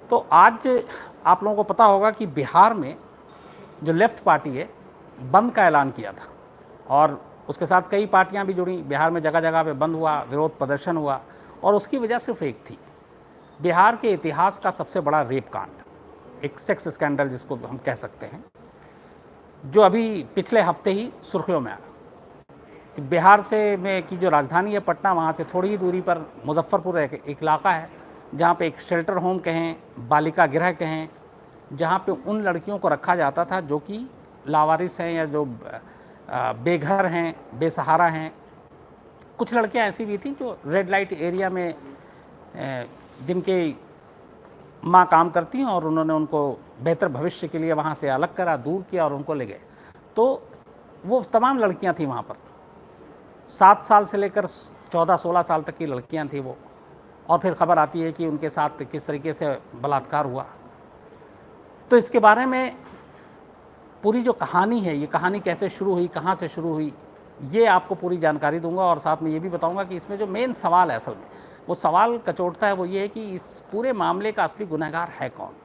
तो आज आप लोगों को पता होगा कि बिहार में जो लेफ्ट पार्टी है, बंद का ऐलान किया था और उसके साथ कई पार्टियां भी जुड़ी। बिहार में जगह जगह पे बंद हुआ, विरोध प्रदर्शन हुआ और उसकी वजह सिर्फ एक थी, बिहार के इतिहास का सबसे बड़ा रेप कांड, एक सेक्स स्कैंडल जिसको हम कह सकते हैं, जो अभी पिछले हफ्ते ही सुर्खियों में आया। बिहार से में की जो राजधानी है पटना, वहाँ से थोड़ी ही दूरी पर मुजफ्फरपुर एक इलाका है जहाँ पे एक शेल्टर होम कहें, बालिका गृह कहें, जहाँ पे उन लड़कियों को रखा जाता था जो कि लावारिस हैं या जो बेघर हैं, बेसहारा हैं। कुछ लड़कियाँ ऐसी भी थीं जो रेड लाइट एरिया में जिनके माँ काम करती हैं और उन्होंने उनको बेहतर भविष्य के लिए वहाँ से अलग करा, दूर किया और उनको ले गए। तो वो तमाम लड़कियाँ थीं वहाँ पर, 7 साल से लेकर 14-16 साल तक की लड़कियाँ थीं वो। और फिर खबर आती है कि उनके साथ किस तरीके से बलात्कार हुआ। तो इसके बारे में पूरी जो कहानी है, ये कहानी कैसे शुरू हुई, कहाँ से शुरू हुई, ये आपको पूरी जानकारी दूंगा और साथ में ये भी बताऊंगा कि इसमें जो मेन सवाल है, असल में वो सवाल कचोटता है, वो ये है कि इस पूरे मामले का असली गुनहगार है कौन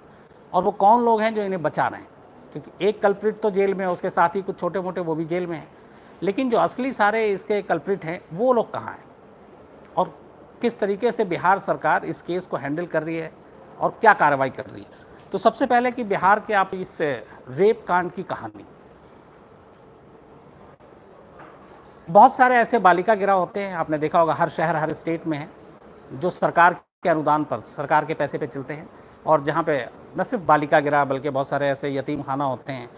और वो कौन लोग हैं जो इन्हें बचा रहे हैं। क्योंकि एक कल्प्रिट तो जेल में है, उसके साथ ही कुछ छोटे मोटे वो भी जेल में हैं, लेकिन जो असली सारे इसके कल्प्रिट हैं वो लोग कहाँ हैं और किस तरीके से बिहार सरकार इस केस को हैंडल कर रही है और क्या कार्रवाई कर रही है। तो सबसे पहले कि बिहार के आप इस रेप कांड की कहानी, बहुत सारे ऐसे बालिका गिरह होते हैं, आपने देखा होगा हर शहर हर स्टेट में है, जो सरकार के अनुदान पर, सरकार के पैसे पे चलते हैं और जहाँ पे न सिर्फ बालिका गिरह बल्कि बहुत सारे ऐसे यतीम खाना होते हैं,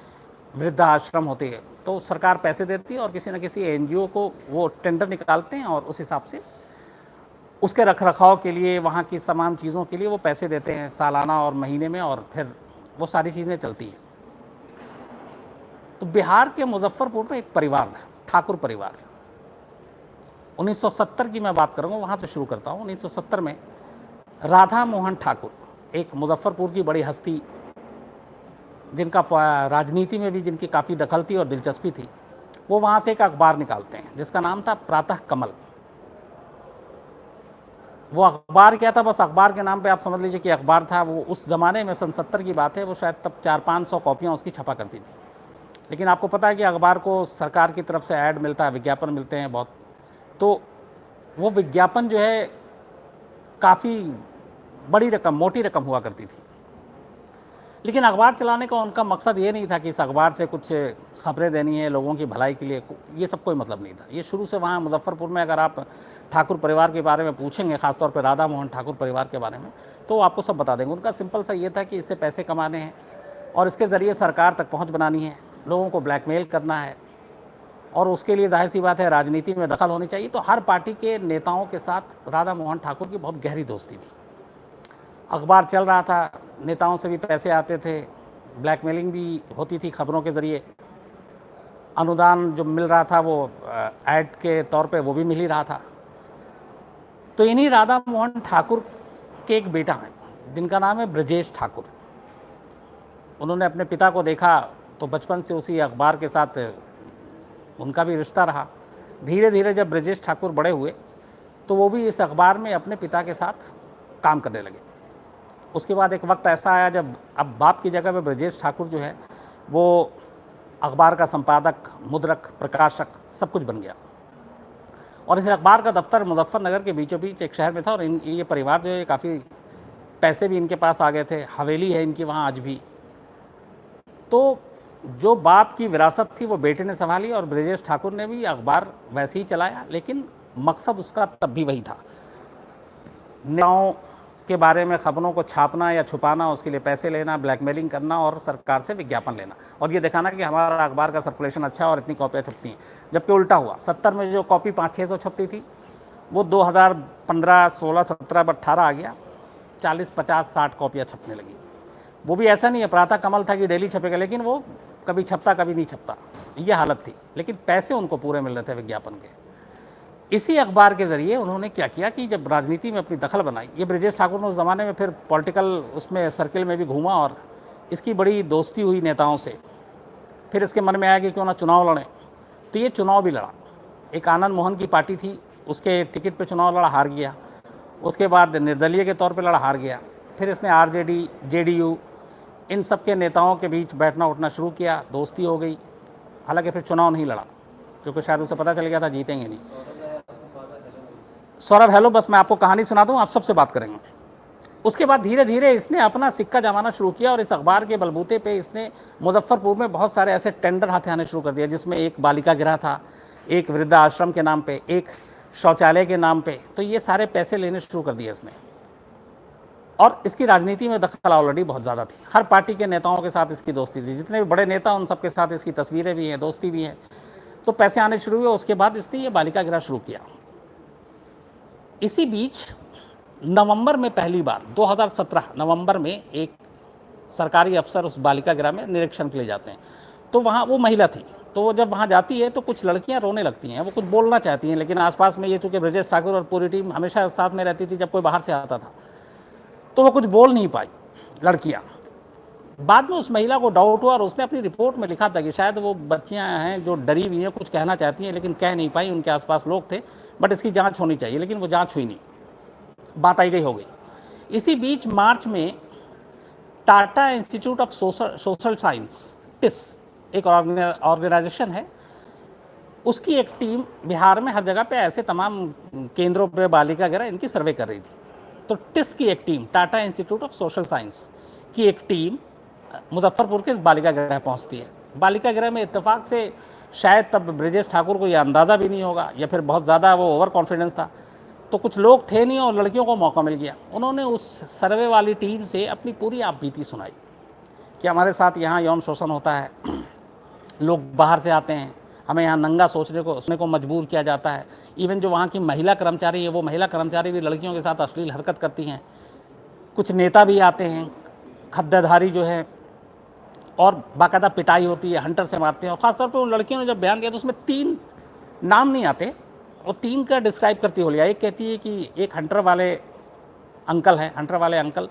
वृद्धा आश्रम होते हैं, तो सरकार पैसे देती है और किसी न किसी एनजीओ को वो टेंडर निकालते हैं और उस हिसाब से उसके रखरखाव के लिए, वहाँ की तमाम चीज़ों के लिए वो पैसे देते हैं सालाना और महीने में, और फिर वो सारी चीज़ें चलती हैं। तो बिहार के मुजफ्फरपुर में एक परिवार है, ठाकुर परिवार। 1970 की मैं बात करूँगा, वहाँ से शुरू करता हूँ। 1970 में राधा मोहन ठाकुर, एक मुजफ्फरपुर की बड़ी हस्ती, जिनका राजनीति में भी जिनकी काफ़ी दखल थी और दिलचस्पी थी, वो वहाँ से एक अखबार निकालते हैं जिसका नाम था प्रातः कमल। वो अखबार क्या था, बस अखबार के नाम पे आप समझ लीजिए कि अखबार था। वो उस ज़माने में, सन 70 की बात है, वो शायद तब 400-500 कॉपियाँ उसकी छपा करती थी। लेकिन आपको पता है कि अखबार को सरकार की तरफ से ऐड मिलता है, विज्ञापन मिलते हैं बहुत, तो वो विज्ञापन जो है काफ़ी बड़ी रकम, मोटी रकम हुआ करती थी। लेकिन अखबार चलाने का उनका मकसद ये नहीं था कि इस अखबार से कुछ खबरें देनी है लोगों की भलाई के लिए, ये सब कोई मतलब नहीं था। ये शुरू से वहाँ मुजफ्फरपुर में अगर आप ठाकुर परिवार के बारे में पूछेंगे, खासतौर पर राधा मोहन ठाकुर परिवार के बारे में, तो आपको सब बता देंगे। उनका सिंपल सा ये था कि इससे पैसे कमाने हैं और इसके ज़रिए सरकार तक पहुँच बनानी है, लोगों को ब्लैकमेल करना है, और उसके लिए जाहिर सी बात है राजनीति में दखल होनी चाहिए। तो हर पार्टी के नेताओं के साथ राधा मोहन ठाकुर की बहुत गहरी दोस्ती थी। अखबार चल रहा था, नेताओं से भी पैसे आते थे, ब्लैकमेलिंग भी होती थी खबरों के ज़रिए, अनुदान जो मिल रहा था वो ऐड के तौर पे वो भी मिल ही रहा था। तो इन्हीं राधा मोहन ठाकुर के एक बेटा है जिनका नाम है ब्रजेश ठाकुर। उन्होंने अपने पिता को देखा तो बचपन से उसी अखबार के साथ उनका भी रिश्ता रहा। धीरे धीरे जब ब्रजेश ठाकुर बड़े हुए तो वो भी इस अखबार में अपने पिता के साथ काम करने लगे। उसके बाद एक वक्त ऐसा आया जब अब बाप की जगह पे ब्रजेश ठाकुर जो है वो अखबार का संपादक, मुद्रक, प्रकाशक सब कुछ बन गया। और इस अखबार का दफ्तर मुजफ्फरनगर के बीचों बीच एक शहर में था और ये परिवार जो है काफ़ी पैसे भी इनके पास आ गए थे, हवेली है इनकी वहाँ आज भी। तो जो बाप की विरासत थी वो बेटे ने संभाली और ब्रजेश ठाकुर ने भी अखबार वैसे ही चलाया, लेकिन मकसद उसका तब भी वही था, नेताओं के बारे में खबरों को छापना या छुपाना, उसके लिए पैसे लेना, ब्लैकमेलिंग करना और सरकार से विज्ञापन लेना और ये दिखाना कि हमारा अखबार का सर्कुलेशन अच्छा है और इतनी कॉपियाँ छपती हैं। जबकि उल्टा हुआ, 70 में जो कॉपी 500-600 छपती थी वो 2015, 16, 17, 18 आ गया, 40, 50, 60 कॉपियाँ छपने लगी। वो भी ऐसा नहीं है प्रातः कमल था कि डेली छपेगा, लेकिन वो कभी छपता कभी नहीं छपता, ये हालत थी। लेकिन पैसे उनको पूरे मिल रहे थे विज्ञापन के। इसी अखबार के ज़रिए उन्होंने क्या किया कि जब राजनीति में अपनी दखल बनाई, ये ब्रजेश ठाकुर ने उस ज़माने में फिर पॉलिटिकल उसमें सर्किल में भी घूमा और इसकी बड़ी दोस्ती हुई नेताओं से। फिर इसके मन में आया कि क्यों ना चुनाव लड़ें, तो ये चुनाव भी लड़ा। एक आनंद मोहन की पार्टी थी, उसके टिकट पे चुनाव लड़ा, हार गया। उसके बाद निर्दलीय के तौर पे लड़ा, हार गया। फिर इसने आरजेडी, जेडीयू इन सब के नेताओं के बीच बैठना उठना शुरू किया, दोस्ती हो गई। हालांकि फिर चुनाव नहीं लड़ा क्योंकि शायद उसे पता चल गया था जीतेंगे नहीं। सौरभ हेलो, बस मैं आपको कहानी सुना दूँ, आप सबसे बात करेंगे। उसके बाद धीरे धीरे इसने अपना सिक्का जमाना शुरू किया और इस अखबार के बलबूते पे इसने मुजफ्फरपुर में बहुत सारे ऐसे टेंडर हाथे आने शुरू कर दिया, जिसमें एक बालिका गृह था, एक वृद्धाश्रम के नाम पे, एक शौचालय के नाम पे। तो ये सारे पैसे लेने शुरू कर दिए इसने। और इसकी राजनीति में दखल ऑलरेडी बहुत ज़्यादा थी, हर पार्टी के नेताओं के साथ इसकी दोस्ती थी, जितने भी बड़े नेता उन सबके साथ इसकी तस्वीरें भी हैं, दोस्ती भी है। तो पैसे आने शुरू हुए। उसके बाद इसने ये बालिका गृह शुरू किया। इसी बीच नवंबर में पहली बार 2017 नवंबर में एक सरकारी अफसर उस बालिका गृह में निरीक्षण के लिए जाते हैं। तो वहाँ वो महिला थी, तो वो जब वहाँ जाती है तो कुछ लड़कियाँ रोने लगती हैं, वो कुछ बोलना चाहती हैं, लेकिन आसपास में ये चूँकि ब्रजेश ठाकुर और पूरी टीम हमेशा साथ में रहती थी, जब कोई बाहर से आता था तो वो कुछ बोल नहीं पाई लड़कियाँ। बाद में उस महिला को डाउट हुआ और उसने अपनी रिपोर्ट में लिखा था कि शायद वो बच्चियाँ हैं जो डरी हुई हैं, कुछ कहना चाहती हैं लेकिन कह नहीं पाई, उनके आसपास लोग थे, बट इसकी जांच होनी चाहिए। लेकिन वो जांच हुई नहीं, बात आई गई हो गई। इसी बीच मार्च में Tata institute of social science, TISS, एक ऑर्गेनाइजेशन है, उसकी एक टीम बिहार में हर जगह पे ऐसे तमाम केंद्रों पे बालिका गृह इनकी सर्वे कर रही थी। तो टिस की एक team, Tata institute of social science की एक टीम मुजफ्फरपुर के इस बालिका गृह पहुंचती है। बालिका गृह में इत्तेफाक से शायद तब ब्रजेश ठाकुर को यह अंदाज़ा भी नहीं होगा या फिर बहुत ज़्यादा वो ओवर कॉन्फिडेंस था, तो कुछ लोग थे नहीं और लड़कियों को मौका मिल गया। उन्होंने उस सर्वे वाली टीम से अपनी पूरी आपबीती सुनाई कि हमारे साथ यहाँ यौन शोषण होता है, लोग बाहर से आते हैं, हमें यहाँ नंगा सोचने को मजबूर किया जाता है। इवन जो वहाँ की महिला कर्मचारी है, वो महिला कर्मचारी भी लड़कियों के साथ अश्लील हरकत करती हैं। कुछ नेता भी आते हैं खद्देधारी जो है, और बाकायदा पिटाई होती है, हंटर से मारते हैं। और ख़ासतौर पर उन लड़कियों ने जब बयान दिया तो उसमें 3 नाम नहीं आते, और 3 का डिस्क्राइब करती होलिया। एक कहती है कि एक हंटर वाले अंकल हैं, हंटर वाले अंकल,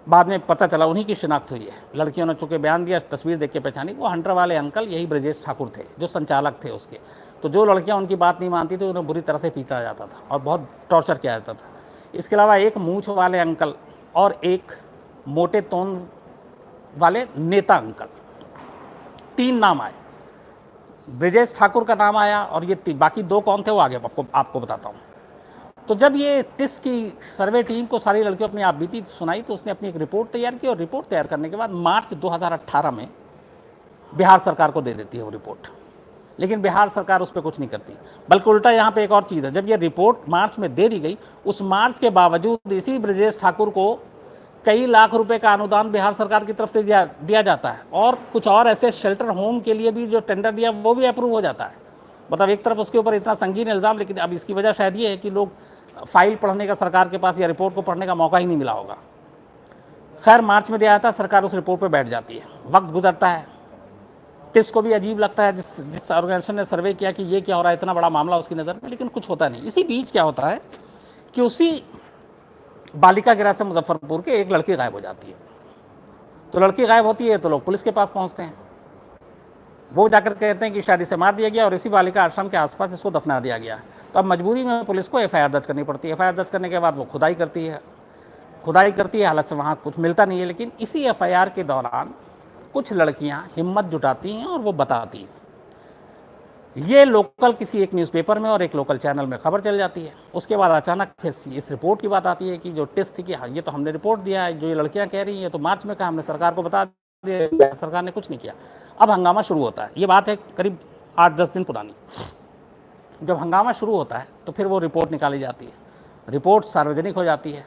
बाद में पता चला उन्हीं की शिनाख्त हुई है। लड़कियों ने चूँकि बयान दिया, तस्वीर देख के पहचानी, वो हंटर वाले अंकल यही ब्रजेश ठाकुर थे जो संचालक थे उसके। तो जो लड़कियां उनकी बात नहीं मानती थी उन्हें बुरी तरह से पीटा जाता था और बहुत टॉर्चर किया जाता था। इसके अलावा एक मूंछ वाले अंकल और एक मोटे तोन वाले नेता अंकल, 3 नाम आए। ब्रजेश ठाकुर का नाम आया और ये बाकी 2 कौन थे वो आगे आपको बताता हूँ। तो जब ये टिस की सर्वे टीम को सारी लड़कियों अपनी आपबीती सुनाई तो उसने अपनी एक रिपोर्ट तैयार की, और रिपोर्ट तैयार करने के बाद मार्च 2018 में बिहार सरकार को दे देती है वो रिपोर्ट। लेकिन बिहार सरकार उस पर कुछ नहीं करती, बल्कि उल्टा यहाँ पे एक और चीज़ है। जब ये रिपोर्ट मार्च में दे दी गई, उस मार्च के बावजूद इसी ब्रजेश ठाकुर को कई लाख रुपए का अनुदान बिहार सरकार की तरफ से दिया जाता है, और कुछ और ऐसे शेल्टर होम के लिए भी जो टेंडर दिया वो भी अप्रूव हो जाता है। मतलब एक तरफ उसके ऊपर इतना संगीन इल्ज़ाम, लेकिन अब इसकी वजह शायद ये है कि लोग फाइल पढ़ने का सरकार के पास या रिपोर्ट को पढ़ने का मौका ही नहीं मिला होगा। खैर, मार्च में दिया जाता है, सरकार उस रिपोर्ट पर बैठ जाती है, वक्त गुजरता है। टिस को भी अजीब लगता है, जिस ऑर्गेनाइजेशन ने सर्वे किया कि ये क्या हो रहा है, इतना बड़ा मामला उसकी नज़र में, लेकिन कुछ होता नहीं। इसी बीच क्या होता है कि उसी बालिका गृह से मुजफ्फरपुर के एक लड़की गायब हो जाती है। तो लड़की गायब होती है तो लोग पुलिस के पास पहुंचते हैं, वो जाकर कहते हैं कि शायद इसे मार दिया गया और इसी बालिका आश्रम के आसपास इसको दफना दिया गया। तो अब मजबूरी में पुलिस को एफआईआर दर्ज करनी पड़ती है। एफआईआर दर्ज करने के बाद वो खुदाई करती है, हालांकि वहाँ कुछ मिलता नहीं है। लेकिन इसी एफआईआर के दौरान कुछ लड़कियां हिम्मत जुटाती हैं और वो बताती हैं। ये लोकल किसी एक न्यूज़पेपर में और एक लोकल चैनल में खबर चल जाती है। उसके बाद अचानक फिर इस रिपोर्ट की बात आती है कि जो टेस्ट थी कि हाँ, ये तो हमने रिपोर्ट दिया है, जो ये लड़कियां कह रही हैं तो मार्च में कहा, हमने सरकार को बता दिया, सरकार ने कुछ नहीं किया। अब हंगामा शुरू होता है। ये बात है करीब 8-10 दिन पुरानी। जब हंगामा शुरू होता है तो फिर वो रिपोर्ट निकाली जाती है, रिपोर्ट सार्वजनिक हो जाती है,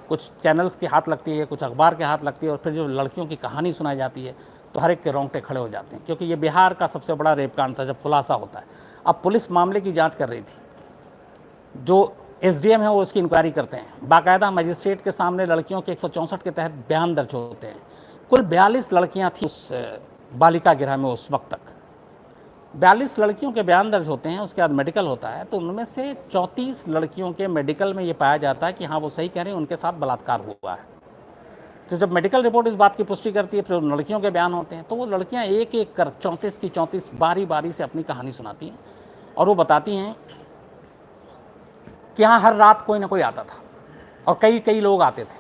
कुछ चैनल्स के हाथ लगती है, कुछ अखबार के हाथ लगती है, और फिर जो लड़कियों की कहानी सुनाई जाती है तो हर एक के रोंगटे खड़े हो जाते हैं, क्योंकि ये बिहार का सबसे बड़ा रेप कांड था जब खुलासा होता है। अब पुलिस मामले की जांच कर रही थी, जो एसडीएम है वो उसकी इंक्वायरी करते हैं, बाकायदा मजिस्ट्रेट के सामने लड़कियों के 164 के तहत बयान दर्ज होते हैं। कुल 42 लड़कियां थी उस बालिका गृह में उस वक्त तक। 42 लड़कियों के बयान दर्ज होते हैं, उसके बाद मेडिकल होता है, तो उनमें से 34 लड़कियों के मेडिकल में ये पाया जाता है कि हाँ वो सही कह रही हैं, उनके साथ बलात्कार हुआ है। तो जब मेडिकल रिपोर्ट इस बात की पुष्टि करती है, फिर उन लड़कियों के बयान होते हैं, तो वो लड़कियां एक एक कर 34 की 34 बारी बारी से अपनी कहानी सुनाती हैं, और वो बताती हैं कि हाँ हर रात कोई ना कोई आता था और कई लोग आते थे।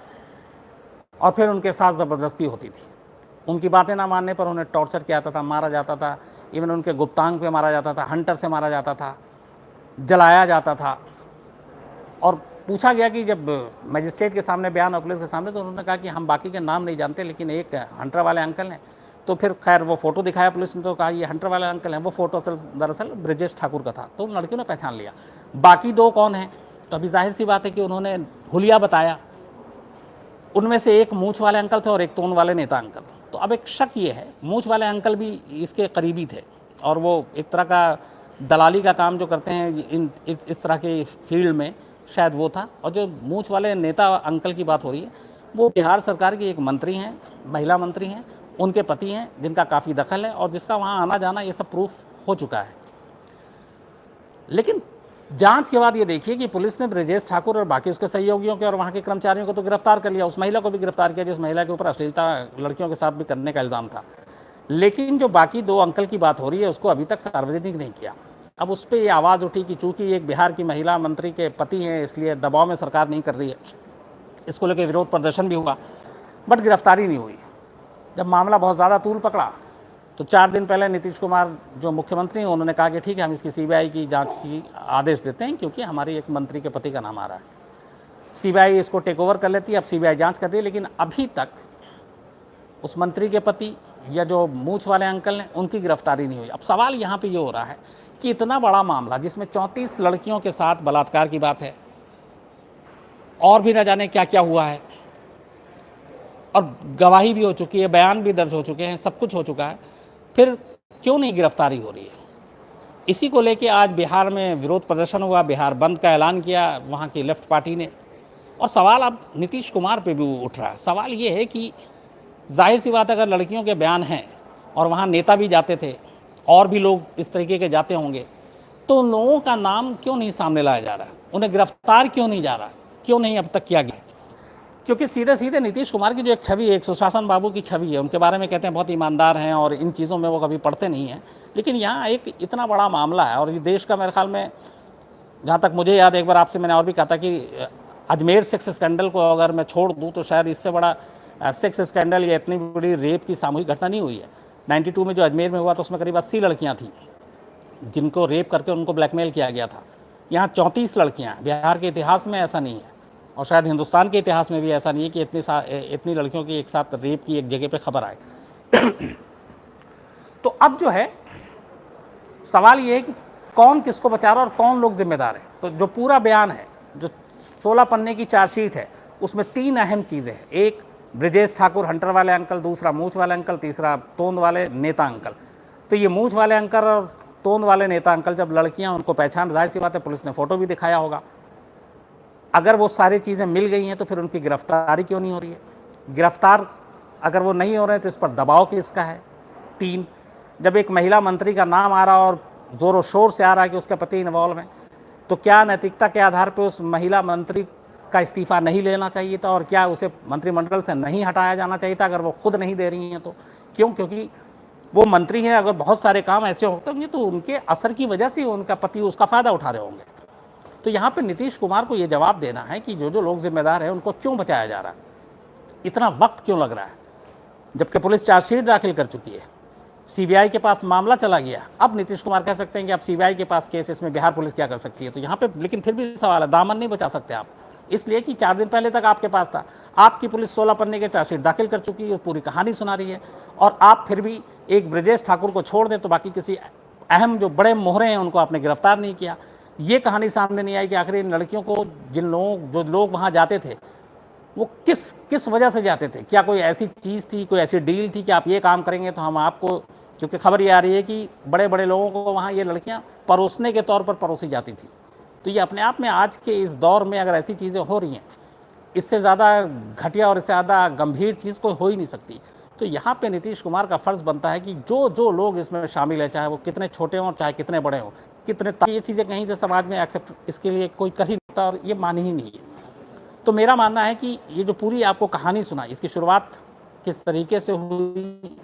और फिर उनके साथ ज़बरदस्ती होती थी। उनकी बातें ना मानने पर उन्हें टॉर्चर किया जाता था, मारा जाता था। इवन उनके गुप्तांग पे मारा जाता था, हंटर से मारा जाता था, जलाया जाता था। और पूछा गया कि जब मजिस्ट्रेट के सामने बयान और पुलिस के सामने, तो उन्होंने कहा कि हम बाकी के नाम नहीं जानते, लेकिन एक हंटर वाले अंकल हैं। तो फिर खैर वो फ़ोटो दिखाया पुलिस ने, तो कहा ये हंटर वाले अंकल हैं। वो फ़ोटो दरअसल ब्रजेश ठाकुर का था, तो उन लड़कियों ने पहचान लिया। बाकी दो कौन हैं? तो अभी जाहिर सी बात है कि उन्होंने हुलिया बताया। उनमें से एक मूछ वाले अंकल थे और एक तोन वाले नेता अंकल। तो अब एक शक ये है, मूछ वाले अंकल भी इसके करीबी थे और वो एक तरह का दलाली का काम जो करते हैं इस तरह के फील्ड में, शायद वो था। और जो मूछ वाले नेता अंकल की बात हो रही है, वो बिहार सरकार की एक मंत्री हैं, महिला मंत्री हैं, उनके पति हैं, जिनका काफ़ी दखल है और जिसका वहाँ आना जाना ये सब प्रूफ हो चुका है। लेकिन जांच के बाद ये देखिए कि पुलिस ने ब्रजेश ठाकुर और बाकी उसके सहयोगियों के और वहाँ के कर्मचारियों को तो गिरफ्तार कर लिया, उस महिला को भी गिरफ्तार किया जिस महिला के ऊपर अश्लीलता लड़कियों के साथ भी करने का इल्ज़ाम था। लेकिन जो बाकी दो अंकल की बात हो रही है, उसको अभी तक सार्वजनिक नहीं किया। अब उस पर ये आवाज़ उठी कि चूँकि एक बिहार की महिला मंत्री के पति हैं, इसलिए दबाव में सरकार नहीं कर रही है। इसको लेकर विरोध प्रदर्शन भी हुआ, बट गिरफ्तारी नहीं हुई। जब मामला बहुत ज़्यादा तूल पकड़ा तो 4 दिन पहले नीतीश कुमार जो मुख्यमंत्री हैं, उन्होंने कहा कि ठीक है, हम इसकी सीबीआई की जांच की आदेश देते हैं, क्योंकि हमारी एक मंत्री के पति का नाम आ रहा है। सीबीआई इसको टेक ओवर कर लेती है। अब सीबीआई जांच कर रही है, लेकिन अभी तक उस मंत्री के पति या जो मूछ वाले अंकल हैं, उनकी गिरफ्तारी नहीं हुई। अब सवाल यहाँ पे ये हो रहा है कि इतना बड़ा मामला जिसमें 34 लड़कियों के साथ बलात्कार की बात है और भी न जाने क्या क्या हुआ है, और गवाही भी हो चुकी है, बयान भी दर्ज हो चुके हैं, सब कुछ हो चुका है, फिर क्यों नहीं गिरफ्तारी हो रही है? इसी को लेके आज बिहार में विरोध प्रदर्शन हुआ, बिहार बंद का ऐलान किया वहाँ की लेफ्ट पार्टी ने। और सवाल अब नीतीश कुमार पे भी उठ रहा है। सवाल ये है कि जाहिर सी बात, अगर लड़कियों के बयान हैं और वहाँ नेता भी जाते थे और भी लोग इस तरीके के जाते होंगे, तो उन लोगों का नाम क्यों नहीं सामने लाया जा रहा है? उन्हें गिरफ्तार क्यों नहीं जा रहा? क्यों नहीं अब तक किया गया? क्योंकि सीधे सीधे नीतीश कुमार की जो एक छवि है, एक सुशासन बाबू की छवि है, उनके बारे में कहते हैं बहुत ईमानदार हैं और इन चीज़ों में वो कभी पढ़ते नहीं हैं। लेकिन यहाँ एक इतना बड़ा मामला है और ये देश का, मेरे ख्याल में जहाँ तक मुझे याद है, एक बार आपसे मैंने और भी कहा था कि अजमेर सेक्स स्कैंडल को अगर मैं छोड़ दूँ तो शायद इससे बड़ा सेक्स स्कैंडल या इतनी बड़ी रेप की सामूहिक घटना नहीं हुई है। 92 में जो अजमेर में हुआ तो उसमें करीब 80 लड़कियाँ थीं जिनको रेप करके उनको ब्लैकमेल किया गया था। यहाँ 34 लड़कियाँ। बिहार के इतिहास में ऐसा नहीं है और शायद हिंदुस्तान के इतिहास में भी ऐसा नहीं है कि इतनी लड़कियों की एक साथ रेप की एक जगह पे खबर आए। तो अब जो है सवाल ये है कि कौन किसको बचा रहा है और कौन लोग जिम्मेदार है। तो जो पूरा बयान है, जो 16 पन्ने की चार्जशीट है, उसमें 3 अहम चीज़ें हैं। एक, ब्रजेश ठाकुर हंटर वाले अंकल, दूसरा मूछ वाले अंकल, तीसरा तोंद वाले नेता अंकल। तो ये मूछ वाले अंकल और तोंद वाले नेता अंकल, जब लड़कियां उनको पहचान, जाहिर सी बात है पुलिस ने फ़ोटो भी दिखाया होगा, अगर वो सारी चीज़ें मिल गई हैं तो फिर उनकी गिरफ्तारी क्यों नहीं हो रही है? गिरफ्तार अगर वो नहीं हो रहे हैं तो इस पर दबाव किसका है? 3, जब एक महिला मंत्री का नाम आ रहा और ज़ोरों शोर से आ रहा है कि उसका पति इन्वॉल्व है, तो क्या नैतिकता के आधार पर उस महिला मंत्री का इस्तीफ़ा नहीं लेना चाहिए था? और क्या उसे मंत्रिमंडल से नहीं हटाया जाना चाहिए था अगर वो खुद नहीं दे रही हैं तो? क्यों? क्योंकि वो मंत्री हैं। अगर बहुत सारे काम ऐसे होते होंगे तो उनके असर की वजह से उनका पति उसका फ़ायदा उठा रहे होंगे। तो यहाँ पे नीतीश कुमार को ये जवाब देना है कि जो जो लोग जिम्मेदार हैं उनको क्यों बचाया जा रहा है, इतना वक्त क्यों लग रहा है, जबकि पुलिस चार्जशीट दाखिल कर चुकी है, सीबीआई के पास मामला चला गया। अब नीतीश कुमार कह सकते हैं कि अब सीबीआई के पास केस, इसमें बिहार पुलिस क्या कर सकती है? तो यहाँ पे लेकिन फिर भी सवाल है, दामन नहीं बचा सकते आप, इसलिए कि 4 दिन पहले तक आपके पास था। आपकी पुलिस 16 पन्ने के चार्जशीट दाखिल कर चुकी है और पूरी कहानी सुना रही है, और आप फिर भी एक ब्रजेश ठाकुर को छोड़ दें तो बाकी किसी अहम जो बड़े मोहरे हैं उनको आपने गिरफ्तार नहीं किया। ये कहानी सामने नहीं आई कि आखिर इन लड़कियों को, जो लोग वहाँ जाते थे, वो किस वजह से जाते थे? क्या कोई ऐसी चीज़ थी, कोई ऐसी डील थी कि आप ये काम करेंगे तो हम आपको, क्योंकि खबर ये आ रही है कि बड़े बड़े लोगों को वहाँ ये लड़कियाँ परोसने के तौर पर परोसी जाती थी। तो ये अपने आप में आज के इस दौर में अगर ऐसी चीज़ें हो रही हैं, इससे ज़्यादा घटिया और इससे ज़्यादा गंभीर चीज़ कोई हो ही नहीं सकती। तो यहाँ पे नीतीश कुमार का फ़र्ज़ बनता है कि जो लोग इसमें शामिल हैं, चाहे वो कितने छोटे हों चाहे कितने बड़े हों, ये चीज़ें कहीं से समाज में एक्सेप्ट इसके लिए कोई कर ही नहीं सकता और ये मान ही नहीं है। तो मेरा मानना है कि ये जो पूरी आपको कहानी सुनाई, इसकी शुरुआत किस तरीके से हुई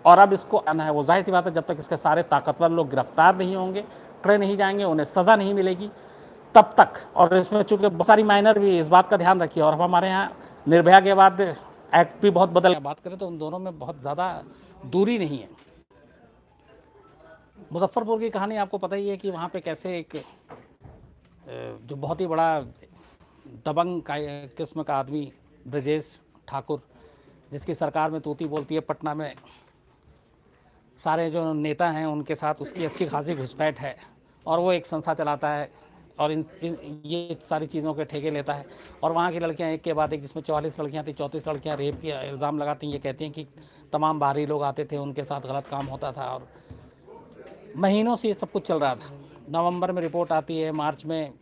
और अब इसको आना है, वो जाहिर सी बात है जब तक इसके सारे ताकतवर लोग गिरफ्तार नहीं होंगे, पकड़े नहीं जाएंगे, उन्हें सज़ा नहीं मिलेगी, तब तक। और इसमें चूँकि बहुत सारी माइनर भी, इस बात का ध्यान रखिए, और हमारे यहाँ निर्भया के बाद एक्ट भी बहुत बदल, बात करें तो उन दोनों में बहुत ज़्यादा दूरी नहीं है। मुजफ्फरपुर की कहानी आपको पता ही है कि वहाँ पे कैसे एक जो बहुत ही बड़ा दबंग किस्म का आदमी ब्रजेश ठाकुर, जिसकी सरकार में तूती बोलती है, पटना में सारे जो नेता हैं उनके साथ उसकी अच्छी खासी घुसपैठ है, और वो एक संस्था चलाता है और ये सारी चीज़ों के ठेके लेता है। और वहाँ की लड़कियाँ एक के बाद एक, जिसमें 44 लड़कियाँ थी, 34 लड़कियाँ रेप के इल्ज़ाम लगाती हैं। ये कहती हैं कि तमाम बाहरी लोग आते थे, उनके साथ गलत काम होता था, और महीनों से ये सब कुछ चल रहा था। नवंबर में रिपोर्ट आती है, मार्च में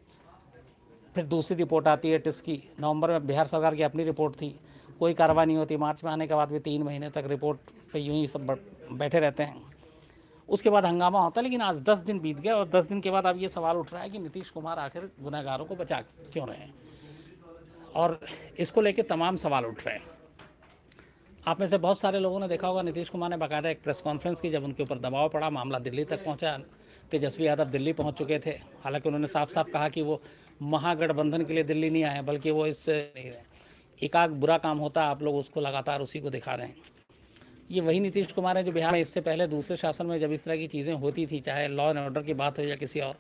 फिर दूसरी रिपोर्ट आती है टिस की। नवंबर में बिहार सरकार की अपनी रिपोर्ट थी, कोई कार्रवाई नहीं होती। मार्च में आने के बाद भी 3 महीने तक रिपोर्ट पे यूं ही सब बैठे रहते हैं। उसके बाद हंगामा होता है। लेकिन आज 10 दिन बीत गए और 10 दिन के बाद अब ये सवाल उठ रहा है कि नीतीश कुमार आखिर गुनहगारों को बचा क्यों रहे हैं, और इसको लेके तमाम सवाल उठ रहे हैं। आप में से बहुत सारे लोगों ने देखा होगा, नीतीश कुमार ने बाकायदा एक प्रेस कॉन्फ्रेंस की, जब उनके ऊपर दबाव पड़ा, मामला दिल्ली तक पहुंचा। तेजस्वी यादव दिल्ली पहुंच चुके थे। हालांकि उन्होंने साफ साफ कहा कि वो महागठबंधन के लिए दिल्ली नहीं आए, बल्कि वो इससे नहीं रहे। एकाक बुरा काम होता है, आप लोग उसको लगातार उसी को दिखा रहे हैं। ये वही नीतीश कुमार है जो बिहार में इससे पहले दूसरे शासन में जब इस तरह की चीज़ें होती थी, चाहे लॉ एंड ऑर्डर की बात हो या किसी और,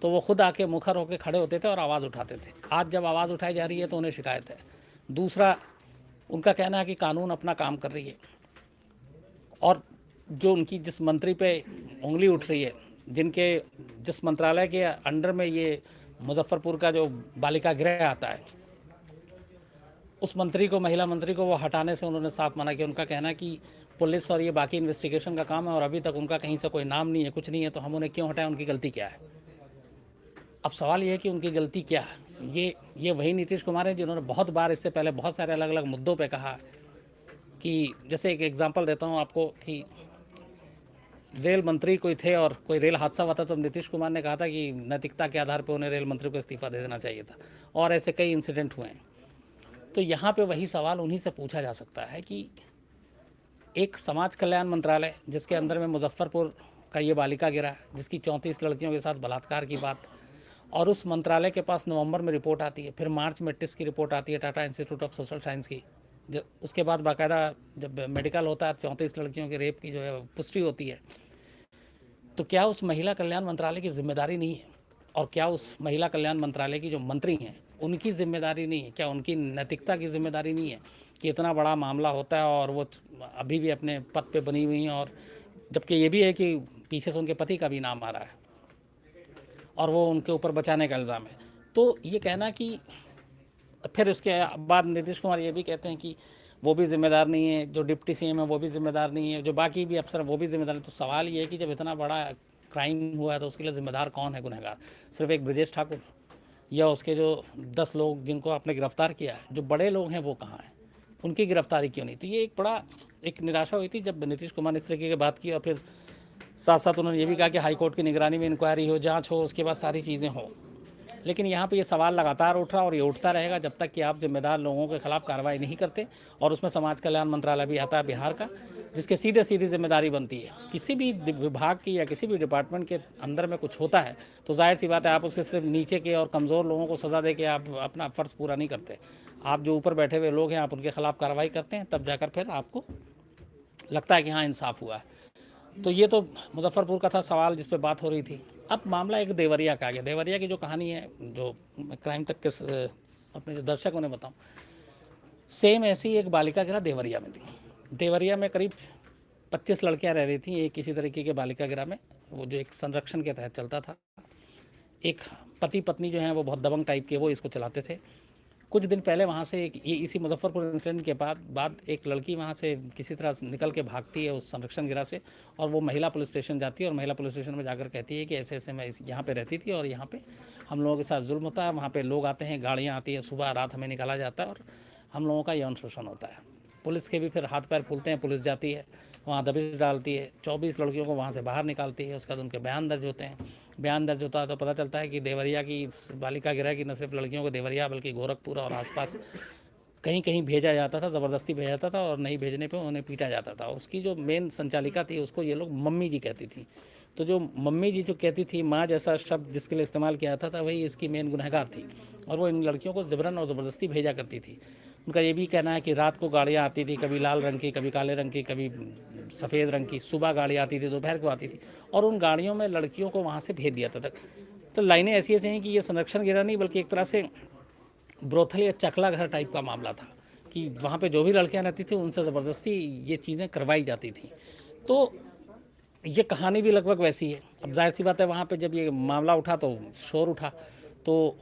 तो वो खुद आके मुखर होकर खड़े होते थे और आवाज़ उठाते थे। आज जब आवाज़ उठाई जा रही है तो उन्हें शिकायत है। दूसरा, उनका कहना है कि कानून अपना काम कर रही है, और जो उनकी जिस मंत्री पे उंगली उठ रही है, जिस मंत्रालय के अंडर में ये मुजफ्फरपुर का जो बालिका गृह आता है, उस मंत्री को, महिला मंत्री को वो हटाने से उन्होंने साफ मना किया। उनका कहना है कि पुलिस और ये बाकी इन्वेस्टिगेशन का काम है, और अभी तक उनका कहीं से कोई नाम नहीं है, कुछ नहीं है, तो हम उन्हें क्यों हटाएं, उनकी गलती क्या है। अब सवाल ये है कि उनकी गलती क्या है। ये वही नीतीश कुमार है जिन्होंने बहुत बार इससे पहले बहुत सारे अलग अलग मुद्दों पे कहा कि, जैसे एक एग्जांपल देता हूँ आपको, कि रेल मंत्री कोई थे और कोई रेल हादसा हुआ था, तो नीतीश कुमार ने कहा था कि नैतिकता के आधार पर उन्हें रेल मंत्री को इस्तीफा दे देना चाहिए था, और ऐसे कई इंसिडेंट हुए हैं। तो यहाँ पे वही सवाल उन्हीं से पूछा जा सकता है कि एक समाज कल्याण मंत्रालय जिसके अंदर में मुजफ्फरपुर का ये बालिका गिरा, जिसकी 34 लड़कियों के साथ बलात्कार की बात, और उस मंत्रालय के पास नवंबर में रिपोर्ट आती है, फिर मार्च में टिस की रिपोर्ट आती है, Tata institute of social science की, उसके बाद बाकायदा जब मेडिकल होता है 34 लड़कियों के रेप की जो है पुष्टि होती है, तो क्या उस महिला कल्याण मंत्रालय की जिम्मेदारी नहीं है, और क्या उस महिला कल्याण मंत्रालय की जो मंत्री हैं उनकी जिम्मेदारी नहीं है, क्या उनकी नैतिकता की जिम्मेदारी नहीं है कि इतना बड़ा मामला होता है और वो अभी भी अपने पद पे बनी हुई हैं, और जबकि ये भी है कि पीछे से उनके पति का भी नाम आ रहा है और वो उनके ऊपर बचाने का इल्ज़ाम है। तो ये कहना कि फिर इसके बाद नीतीश कुमार ये भी कहते हैं कि वो भी जिम्मेदार नहीं है, जो डिप्टी सीएम है वो भी जिम्मेदार नहीं है, जो बाकी भी अफसर वो भी जिम्मेदार नहीं। तो सवाल ये है कि जब इतना बड़ा क्राइम हुआ है तो उसके लिए जिम्मेदार कौन है गुनहगार? सिर्फ एक ब्रजेश ठाकुर, या उसके जो 10 लोग जिनको आपने गिरफ्तार किया है, जो बड़े लोग हैं वो कहाँ हैं, उनकी गिरफ्तारी क्यों नहीं? तो ये एक निराशा हुई थी जब नीतीश कुमार ने इस तरीके की बात की, और फिर साथ साथ उन्होंने ये भी कहा कि हाईकोर्ट की निगरानी में इंक्वायरी हो, जांच हो, उसके बाद सारी चीज़ें हों। लेकिन यहाँ पे ये सवाल लगातार उठ रहा और ये उठता रहेगा जब तक कि आप जिम्मेदार लोगों के खिलाफ कार्रवाई नहीं करते। और उसमें समाज कल्याण मंत्रालय भी आता है बिहार का, जिसके सीधी जिम्मेदारी बनती है। किसी भी विभाग की या किसी भी डिपार्टमेंट के अंदर में कुछ होता है तो जाहिर सी बात है आप उसके सिर्फ नीचे के और कमज़ोर लोगों को सज़ा दे के आप अपना फ़र्ज़ पूरा नहीं करते। आप जो ऊपर बैठे हुए लोग हैं आप उनके खिलाफ कार्रवाई करते हैं, तब जाकर फिर आपको लगता है कि हाँ इंसाफ हुआ है। तो ये तो मुजफ्फरपुर का था सवाल जिस पे बात हो रही थी। अब मामला एक देवरिया का आ गया। देवरिया की जो कहानी है, जो क्राइम तक के अपने जो दर्शकों ने बताऊँ, सेम ऐसी एक बालिका गिरा देवरिया में थी। देवरिया में करीब 25 लड़कियां रह रही थी एक किसी तरीके के बालिका गिरा में, वो जो एक संरक्षण के तहत चलता था। एक पति पत्नी जो हैं वो बहुत दबंग टाइप के वो इसको चलाते थे। कुछ दिन पहले वहाँ से इसी मुजफ्फरपुर इंसिडेंट के बाद एक लड़की वहाँ से किसी तरह निकल के भागती है उस संरक्षण गिरा से, और वो महिला पुलिस स्टेशन जाती है और महिला पुलिस स्टेशन में जाकर कहती है कि ऐसे ऐसे मैं यहाँ पे रहती थी और यहाँ पे हम लोगों के साथ जुल्म होता है, वहाँ पे लोग आते हैं, गाड़ियाँ आती हैं, सुबह रात हमें निकाला जाता है और हम लोगों का यौन शोषण होता है। पुलिस के भी फिर हाथ पैर फूलते हैं, पुलिस जाती है वहाँ दबिश डालती है, 24 लड़कियों को वहाँ से बाहर निकालती है। उसके बाद उनके बयान दर्ज होते हैं। बयान दर्ज होता है तो पता चलता है कि देवरिया की इस बालिका गिरह की न सिर्फ लड़कियों को देवरिया बल्कि गोरखपुर और आसपास कहीं कहीं भेजा जाता था, ज़बरदस्ती भेजा जाता था, और नहीं भेजने पे उन्हें पीटा जाता था। उसकी जो मेन संचालिका थी उसको ये लोग मम्मी जी कहती थी। तो जो मम्मी जी जो कहती थी, माँ जैसा शब्द जिसके लिए इस्तेमाल किया था वही इसकी मेन गुनहगार थी, और वो इन लड़कियों को जबरन और ज़बरदस्ती भेजा करती थी। उनका ये भी कहना है कि रात को गाड़ियाँ आती थी, कभी लाल रंग की, कभी काले रंग की, कभी सफ़ेद रंग की, सुबह गाड़ी आती थी, दोपहर को आती थी, और उन गाड़ियों में लड़कियों को वहाँ से भेज दिया था तक। तो लाइनें ऐसी ऐसी हैं कि ये संरक्षण गिरा नहीं, बल्कि एक तरह से ब्रोथल या चकला घर टाइप का मामला था कि वहाँ पे जो भी लड़कियाँ रहती थी उनसे ज़बरदस्ती ये चीज़ें करवाई जाती थी। तो ये कहानी भी लगभग वैसी है। अब जाहिर सी बात है, वहाँ पे जब ये मामला उठा तो शोर उठा, तो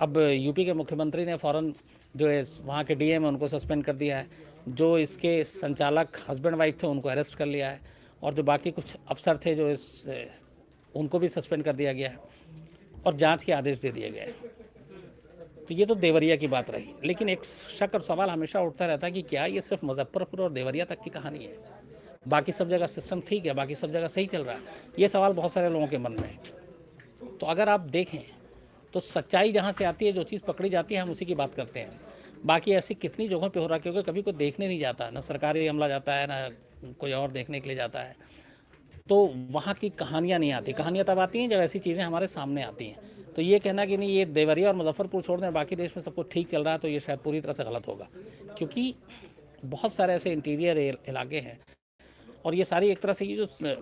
अब यूपी के मुख्यमंत्री ने फ़ौरन जो है वहाँ के डीएम है उनको सस्पेंड कर दिया है, जो इसके संचालक हस्बैंड वाइफ थे उनको अरेस्ट कर लिया है, और जो बाकी कुछ अफसर थे जो उनको भी सस्पेंड कर दिया गया है, और जांच के आदेश दे दिए गए हैं। तो ये तो देवरिया की बात रही, लेकिन एक शक और सवाल हमेशा उठता रहता है कि क्या ये सिर्फ मुजफ्फरपुर और देवरिया तक की कहानी है, बाकी सब जगह सिस्टम ठीक है, बाकी सब जगह सही चल रहा है? ये सवाल बहुत सारे लोगों के मन में है। तो अगर आप देखें तो सच्चाई जहाँ से आती है, जो चीज़ पकड़ी जाती है, हम उसी की बात करते हैं। बाकी ऐसी कितनी जगहों पे हो रहा है, क्योंकि कभी कोई देखने नहीं जाता, ना सरकारी अमला जाता है, ना कोई और देखने के लिए जाता है, तो वहाँ की कहानियाँ नहीं आती। कहानियाँ तब आती हैं जब ऐसी चीज़ें हमारे सामने आती हैं। तो ये कहना कि नहीं ये देवरिया और मुजफ्फरपुर छोड़ दें बाकी देश में सब कुछ ठीक चल रहा है, तो ये शायद पूरी तरह से गलत होगा, क्योंकि बहुत सारे ऐसे इंटीरियर इलाके हैं, और ये सारी एक तरह से ये जो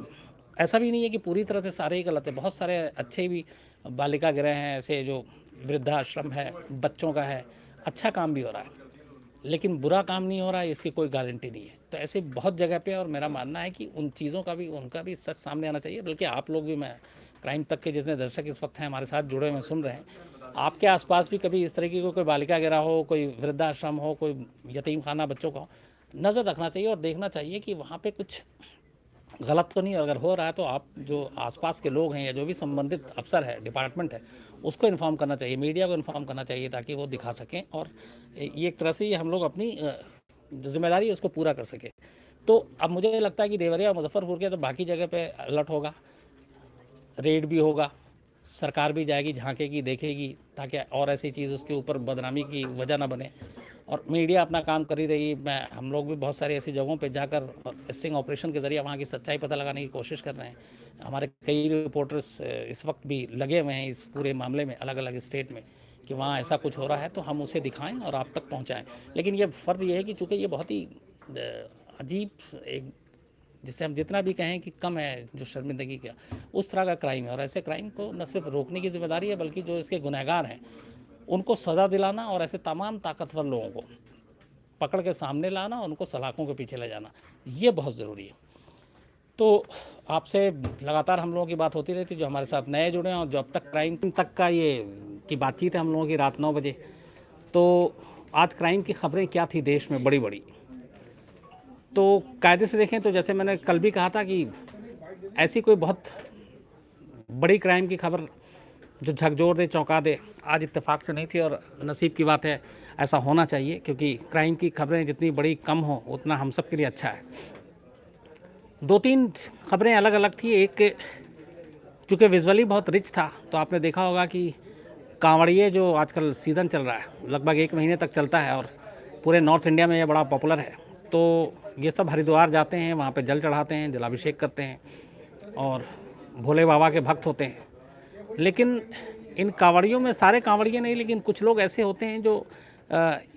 ऐसा भी नहीं है कि पूरी तरह से सारे ही गलत है, बहुत सारे अच्छे भी बालिका गृह हैं, ऐसे जो वृद्धाश्रम है, बच्चों का है, अच्छा काम भी हो रहा है, लेकिन बुरा काम नहीं हो रहा है इसकी कोई गारंटी नहीं है। तो ऐसे बहुत जगह पे, और मेरा मानना है कि उन चीज़ों का भी, उनका भी सच सामने आना चाहिए। बल्कि आप लोग भी, मैं क्राइम तक के जितने दर्शक इस वक्त हैं हमारे साथ जुड़े हुए सुन रहे हैं, आपके आसपास भी कभी इस तरीके को कोई बालिका गृह हो, कोई वृद्धाश्रम हो, कोई यतीम खाना बच्चों का हो, नज़र रखना चाहिए और देखना चाहिए कि वहाँ पे कुछ गलत तो नहीं। अगर हो रहा है तो आप जो आसपास के लोग हैं या जो भी संबंधित अफसर है, डिपार्टमेंट है, उसको इन्फॉर्म करना चाहिए, मीडिया को इन्फॉर्म करना चाहिए, ताकि वो दिखा सकें, और ये एक तरह से ये हम लोग अपनी जो जिम्मेदारी है उसको पूरा कर सकें। तो अब मुझे लगता है कि देवरिया और मुजफ्फरपुर के तो बाकी जगह पे अलर्ट होगा, रेड भी होगा, सरकार भी जाएगी, झांकेगी, देखेगी, ताकि और ऐसी चीज़ उसके ऊपर बदनामी की वजह ना बने, और मीडिया अपना काम कर ही रही। हम लोग भी बहुत सारी ऐसी जगहों पे जाकर स्टिंग ऑपरेशन के ज़रिए वहाँ की सच्चाई पता लगाने की कोशिश कर रहे हैं। हमारे कई रिपोर्टर्स इस वक्त भी लगे हुए हैं इस पूरे मामले में, अलग अलग स्टेट में, कि वहाँ ऐसा कुछ हो रहा है तो हम उसे दिखाएं और आप तक पहुँचाएँ। लेकिन ये फ़र्ज़ ये है कि चूँकि ये बहुत ही अजीब, एक जिसे हम जितना भी कहें कि कम है जो शर्मिंदगी का, उस तरह का क्राइम है, और ऐसे क्राइम को न सिर्फ रोकने की जिम्मेदारी है, बल्कि जो इसके गुनहगार हैं उनको सज़ा दिलाना, और ऐसे तमाम ताकतवर लोगों को पकड़ के सामने लाना और उनको सलाखों के पीछे ले जाना, ये बहुत ज़रूरी है। तो आपसे लगातार हम लोगों की बात होती रहती, जो हमारे साथ नए जुड़े हैं, और जो अब तक क्राइम तक का ये की बातचीत है हम लोगों की रात 9 बजे। तो आज क्राइम की खबरें क्या थी देश में, बड़ी बड़ी, तो कायदे से देखें तो जैसे मैंने कल भी कहा था कि ऐसी कोई बहुत बड़ी क्राइम की खबर जो झकझोर दे, चौंका दे, आज इत्तेफाक से नहीं थी, और नसीब की बात है ऐसा होना चाहिए, क्योंकि क्राइम की खबरें जितनी बड़ी कम हो उतना हम सब के लिए अच्छा है। 2-3 खबरें अलग अलग थी। एक चूँकि विजुअली बहुत रिच था, तो आपने देखा होगा कि कांवड़िए जो आजकल सीज़न चल रहा है, लगभग 1 महीने तक चलता है, और पूरे नॉर्थ इंडिया में ये बड़ा पॉपुलर है। तो ये सब हरिद्वार जाते हैं, वहाँ पे जल चढ़ाते हैं, जलाभिषेक करते हैं, और भोले बाबा के भक्त होते हैं। लेकिन इन कांवड़ियों में, सारे कांवड़िए नहीं, लेकिन कुछ लोग ऐसे होते हैं जो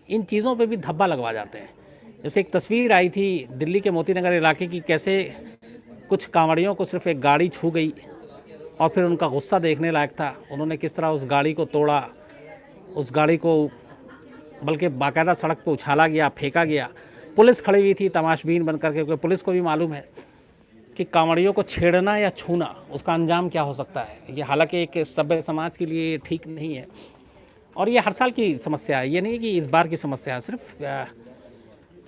इन चीज़ों पे भी धब्बा लगवा जाते हैं। जैसे एक तस्वीर आई थी दिल्ली के मोती नगर इलाके की, कैसे कुछ कांवड़ियों को सिर्फ एक गाड़ी छू गई और फिर उनका गुस्सा देखने लायक था। उन्होंने किस तरह उस गाड़ी को तोड़ा, उस गाड़ी को बल्कि बाकायदा सड़क पर उछाला गया, फेंका गया। पुलिस खड़ी हुई थी तमाशबीन बन करके, क्योंकि पुलिस को भी मालूम है कि कांवड़ियों को छेड़ना या छूना, उसका अंजाम क्या हो सकता है। ये हालांकि एक सभ्य समाज के लिए ठीक नहीं है, और ये हर साल की समस्या है, ये नहीं कि इस बार की समस्या है। सिर्फ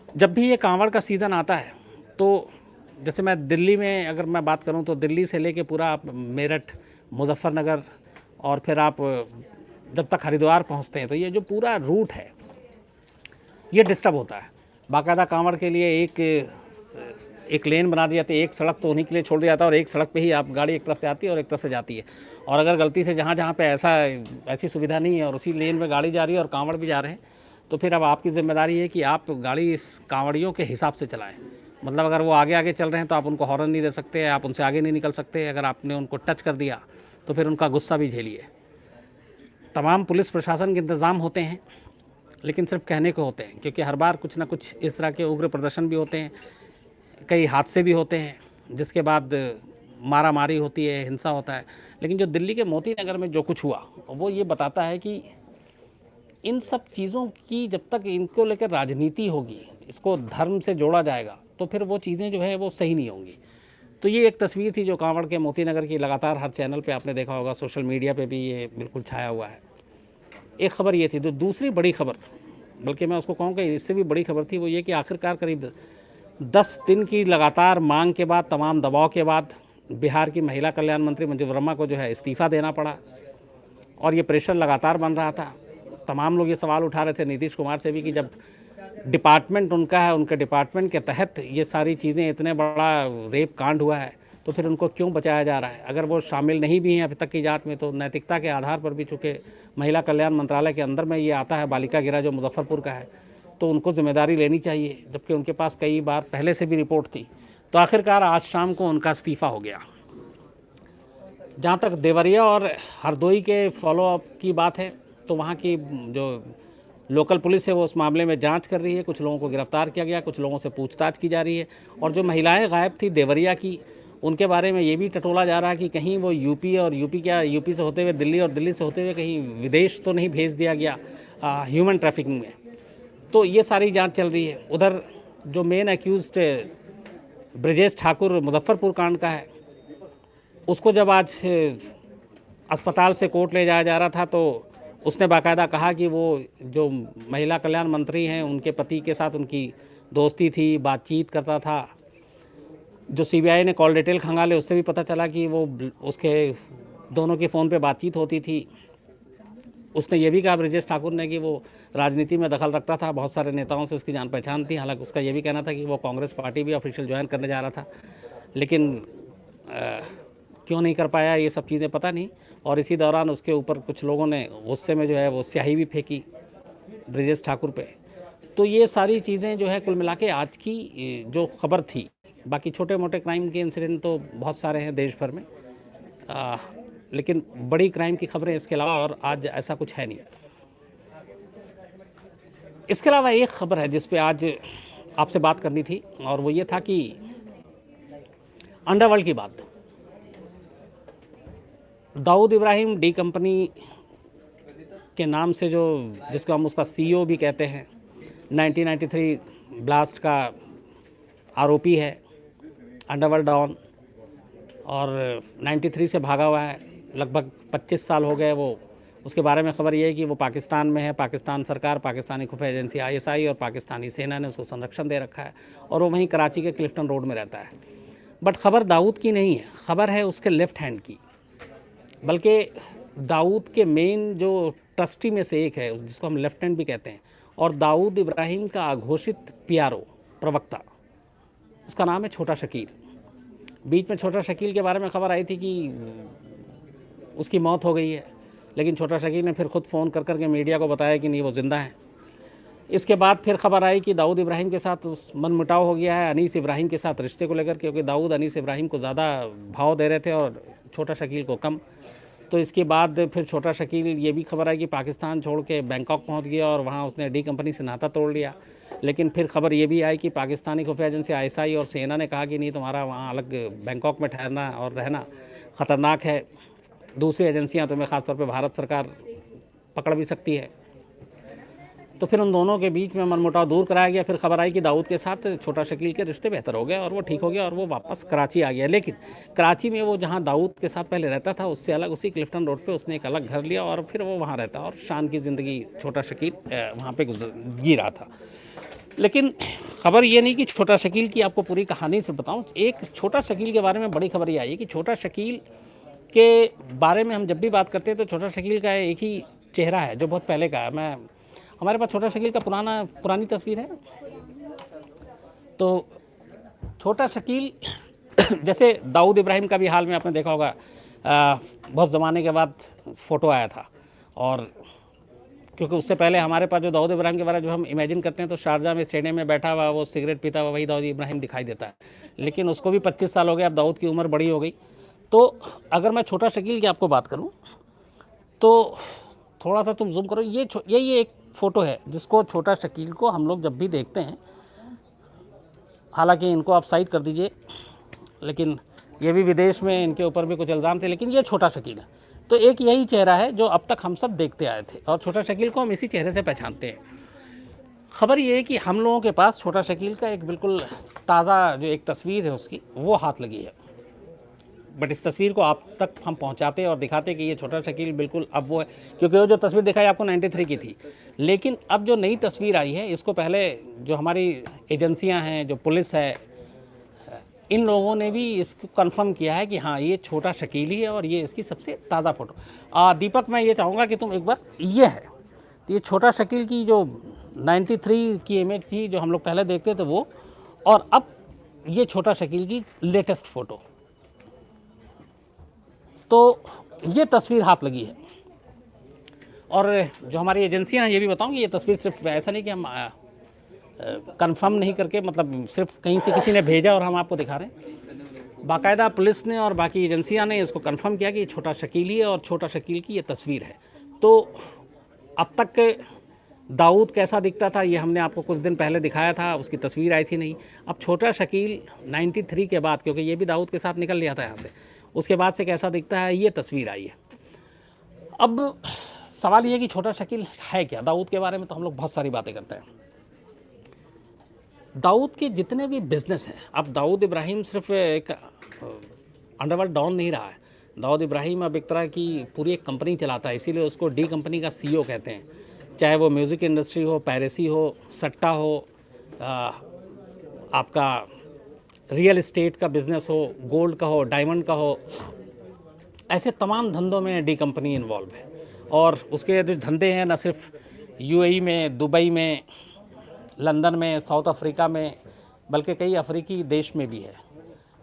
जब भी ये कांवड़ का सीज़न आता है, तो जैसे मैं दिल्ली में अगर मैं बात करूं, तो दिल्ली से लेके पूरा आप मेरठ, मुजफ्फरनगर, और फिर आप जब तक हरिद्वार पहुंचते हैं, तो ये जो पूरा रूट है ये डिस्टर्ब होता है। बाकायदा कांवड़ के लिए एक लेन बना दिया जाती है, एक सड़क तो उन्हीं के लिए छोड़ दिया जाता है, और एक सड़क पे ही आप गाड़ी एक तरफ से आती है और एक तरफ से जाती है। और अगर गलती से जहाँ पे ऐसी सुविधा नहीं है और उसी लेन में गाड़ी जा रही है और कांवड़ भी जा रहे हैं, तो फिर अब आपकी जिम्मेदारी है कि आप गाड़ी इस कांवड़ियों के हिसाब से चलाएं। मतलब अगर वो आगे आगे चल रहे हैं तो आप उनको हॉर्न नहीं दे सकते, आप उनसे आगे नहीं निकल सकते। अगर आपने उनको टच कर दिया तो फिर उनका गुस्सा भी झेलिए। तमाम पुलिस प्रशासन के इंतज़ाम होते हैं, लेकिन सिर्फ कहने को होते हैं, क्योंकि हर बार कुछ ना कुछ इस तरह के उग्र प्रदर्शन भी होते हैं, कई हादसे भी होते हैं, जिसके बाद मारा मारी होती है, हिंसा होता है। लेकिन जो दिल्ली के मोती नगर में जो कुछ हुआ वो ये बताता है कि इन सब चीज़ों की जब तक इनको लेकर राजनीति होगी, इसको धर्म से जोड़ा जाएगा, तो फिर वो चीज़ें जो है वो सही नहीं होंगी। तो ये एक तस्वीर थी जो कांवड़ के मोती नगर की, लगातार हर चैनल पे आपने देखा होगा, सोशल मीडिया पे भी ये बिल्कुल छाया हुआ है। एक खबर ये थी। तो दूसरी बड़ी खबर, बल्कि मैं उसको कहूँगा इससे भी बड़ी खबर थी, वो ये कि आखिरकार करीब 10 दिन की लगातार मांग के बाद, तमाम दबाव के बाद बिहार की महिला कल्याण मंत्री मंजू वर्मा को जो है इस्तीफ़ा देना पड़ा। और ये प्रेशर लगातार बन रहा था। तमाम लोग ये सवाल उठा रहे थे नीतीश कुमार से भी कि जब डिपार्टमेंट उनका है, उनके डिपार्टमेंट के तहत ये सारी चीज़ें, इतने बड़ा रेप कांड हुआ है, तो फिर उनको क्यों बचाया जा रहा है? अगर वो शामिल नहीं भी हैं अभी तक की जांच में, तो नैतिकता के आधार पर भी, चूँकि महिला कल्याण मंत्रालय के अंदर में ये आता है, बालिका गिरा जो मुजफ्फरपुर का है, तो उनको जिम्मेदारी लेनी चाहिए, जबकि उनके पास कई बार पहले से भी रिपोर्ट थी। तो आखिरकार आज शाम को उनका इस्तीफ़ा हो गया। जहाँ तक देवरिया और हरदोई के फॉलोअप की बात है, तो वहाँ की जो लोकल पुलिस है वो उस मामले में जांच कर रही है। कुछ लोगों को गिरफ्तार किया गया, कुछ लोगों से पूछताछ की जा रही है। और जो महिलाएं गायब थी देवरिया की, उनके बारे में ये भी टटोला जा रहा है कि कहीं वो यूपी और यूपी से होते हुए दिल्ली और दिल्ली से होते हुए कहीं विदेश तो नहीं भेज दिया गया ह्यूमन ट्रैफिकिंग में। तो ये सारी जांच चल रही है। उधर जो मेन एक्यूज्ड ब्रजेश ठाकुर मुजफ्फरपुर कांड का है, उसको जब आज अस्पताल से कोर्ट ले जाया जा रहा था, तो उसने बाकायदा कहा कि वो जो महिला कल्याण मंत्री हैं उनके पति के साथ उनकी दोस्ती थी, बातचीत करता था। जो सीबीआई ने कॉल डिटेल खंगाले, उससे भी पता चला कि वो उसके दोनों के फ़ोन पे बातचीत होती थी। उसने ये भी कहा, ब्रजेश ठाकुर ने, कि वो राजनीति में दखल रखता था, बहुत सारे नेताओं से उसकी जान पहचान थी। हालांकि उसका ये भी कहना था कि वो कांग्रेस पार्टी भी ऑफिशियल ज्वाइन करने जा रहा था, लेकिन क्यों नहीं कर पाया, ये सब चीज़ें पता नहीं। और इसी दौरान उसके ऊपर कुछ लोगों ने गुस्से में जो है वो स्याही भी फेंकी ब्रजेश ठाकुर पे। तो ये सारी चीज़ें जो है कुल मिला के आज की जो खबर थी। बाकी छोटे मोटे क्राइम के इंसिडेंट तो बहुत सारे हैं देश भर में, लेकिन बड़ी क्राइम की खबरें इसके अलावा और आज ऐसा कुछ है नहीं। इसके अलावा एक खबर है जिस पे आज आपसे बात करनी थी, और वो ये था कि अंडरवर्ल्ड की बात। दाऊद इब्राहिम डी कंपनी के नाम से, जो जिसको हम उसका सीईओ भी कहते हैं, 1993 ब्लास्ट का आरोपी है, अंडरवर्ल्ड डॉन, और 93 से भागा हुआ है। लगभग 25 साल हो गए वो। उसके बारे में खबर ये है कि वो पाकिस्तान में है। पाकिस्तान सरकार, पाकिस्तानी खुफिया एजेंसी ISI और पाकिस्तानी सेना ने उसको संरक्षण दे रखा है, और वो वहीं कराची के क्लिफ्टन रोड में रहता है। बट खबर दाऊद की नहीं है, खबर है उसके लेफ़्ट हैंड की। बल्कि दाऊद के मेन जो ट्रस्टी में से एक है, जिसको हम लेफ्ट हैंड भी कहते हैं, और दाऊद इब्राहिम का अघोषित PRO प्रवक्ता, उसका नाम है छोटा शकील। बीच में छोटा शकील के बारे में खबर आई थी कि उसकी मौत हो गई है, लेकिन छोटा शकील ने फिर खुद फ़ोन कर करके मीडिया को बताया कि नहीं, वो ज़िंदा है। इसके बाद फिर खबर आई कि दाऊद इब्राहिम के साथ मनमुटाव हो गया है अनीस इब्राहिम के साथ रिश्ते को लेकर, क्योंकि दाऊद अनीस इब्राहिम को ज़्यादा भाव दे रहे थे और छोटा शकील को कम। तो इसके बाद फिर छोटा शकील, ये भी खबर आई कि पाकिस्तान छोड़ के बैंकॉक पहुंच गया और वहां उसने डी कंपनी से नाता तोड़ लिया। लेकिन फिर खबर ये भी आई कि पाकिस्तानी खुफिया एजेंसी ISI और सेना ने कहा कि नहीं, तुम्हारा वहाँ अलग बैंकॉक में ठहरना और रहना ख़तरनाक है, दूसरी एजेंसियाँ तुम्हें, ख़ासतौर पर भारत सरकार पकड़ भी सकती है। तो फिर उन दोनों के बीच में मनमुटाव दूर कराया गया। फिर खबर आई कि दाऊद के साथ छोटा शकील के रिश्ते बेहतर हो गए और वो ठीक हो गया और वो वापस कराची आ गया। लेकिन कराची में वो जहाँ दाऊद के साथ पहले रहता था, उससे अलग उसी क्लिफ्टन रोड पे उसने एक अलग घर लिया और फिर वो वहाँ रहता, और शान की ज़िंदगी छोटा शकील वहाँ पे जी रहा था। लेकिन खबर ये नहीं कि छोटा शकील की आपको पूरी कहानी से बताऊँ। एक छोटा शकील के बारे में बड़ी खबर ये आई है कि छोटा शकील के बारे में हम जब भी बात करते हैं तो छोटा शकील का एक ही चेहरा है जो बहुत पहले का है। हमारे पास छोटा शकील का पुरानी तस्वीर है। तो छोटा शकील जैसे दाऊद इब्राहिम का भी हाल में आपने देखा होगा, बहुत ज़माने के बाद फ़ोटो आया था, और क्योंकि उससे पहले हमारे पास जो दाऊद इब्राहिम के बारे में जो हम इमेजिन करते हैं, तो शारजा में स्टेडियम में बैठा हुआ वो सिगरेट पीता हुआ वही दाऊद इब्राहिम दिखाई देता है। लेकिन उसको भी 25 साल हो गए, अब दाऊद की उम्र बड़ी हो गई। तो अगर मैं छोटा शकील की आपको बात करूँ तो थोड़ा सा तुम जूम करो, ये एक फ़ोटो है जिसको छोटा शकील को हम लोग जब भी देखते हैं, हालांकि इनको आप साइड कर दीजिए, लेकिन ये भी विदेश में इनके ऊपर भी कुछ इल्ज़ाम थे, लेकिन ये छोटा शकील है। तो एक यही चेहरा है जो अब तक हम सब देखते आए थे और छोटा शकील को हम इसी चेहरे से पहचानते हैं। ख़बर ये है कि हम लोगों के पास छोटा शकील का एक बिल्कुल ताज़ा जो एक तस्वीर है उसकी, वो हाथ लगी है। बट इस तस्वीर को आप तक हम पहुंचाते और दिखाते कि ये छोटा शकील बिल्कुल अब वो है, क्योंकि वो जो तस्वीर दिखाई आपको 93 की थी, लेकिन अब जो नई तस्वीर आई है इसको पहले जो हमारी एजेंसियां हैं, जो पुलिस है, इन लोगों ने भी इसको कंफर्म किया है कि हाँ ये छोटा शकील ही है और ये इसकी सबसे ताज़ा फ़ोटो। दीपक, मैं ये चाहूँगा कि तुम एक बार, ये है तो ये छोटा शकील की जो 93 की इमेज थी जो हम लोग पहले देखते थे वो, और अब ये छोटा शकील की लेटेस्ट फ़ोटो, तो ये तस्वीर हाथ लगी है। और जो हमारी एजेंसियां हैं ये भी बताऊं कि ये तस्वीर सिर्फ ऐसा नहीं कि हम कंफर्म नहीं करके, मतलब सिर्फ कहीं से किसी ने भेजा और हम आपको दिखा रहे हैं। बाकायदा पुलिस ने और बाकी एजेंसियां ने इसको कंफर्म किया कि ये छोटा शकील ही है और छोटा शकील की ये तस्वीर है। तो अब तक दाऊद कैसा दिखता था ये हमने आपको कुछ दिन पहले दिखाया था, उसकी तस्वीर आई थी नहीं। अब छोटा शकील 93 के बाद, क्योंकि ये भी दाऊद के साथ निकल लिया था यहाँ से, उसके बाद से कैसा दिखता है ये तस्वीर आई है। अब सवाल ये कि छोटा शकील है क्या। दाऊद के बारे में तो हम लोग बहुत सारी बातें करते हैं। दाऊद के जितने भी बिजनेस हैं, अब दाऊद इब्राहिम सिर्फ एक अंडरवर्ल्ड डॉन नहीं रहा है। दाऊद इब्राहिम अब एक तरह की पूरी एक कंपनी चलाता है, इसीलिए उसको डी कंपनी का सीईओ कहते हैं। चाहे वो म्यूज़िक इंडस्ट्री हो, पायरेसी हो, सट्टा हो, आपका रियल एस्टेट का बिज़नेस हो, गोल्ड का हो, डायमंड का हो, ऐसे तमाम धंधों में डी कंपनी इन्वॉल्व है। और उसके जो धंधे हैं न सिर्फ यूएई में, दुबई में, लंदन में, साउथ अफ्रीका में, बल्कि कई अफ्रीकी देश में भी है।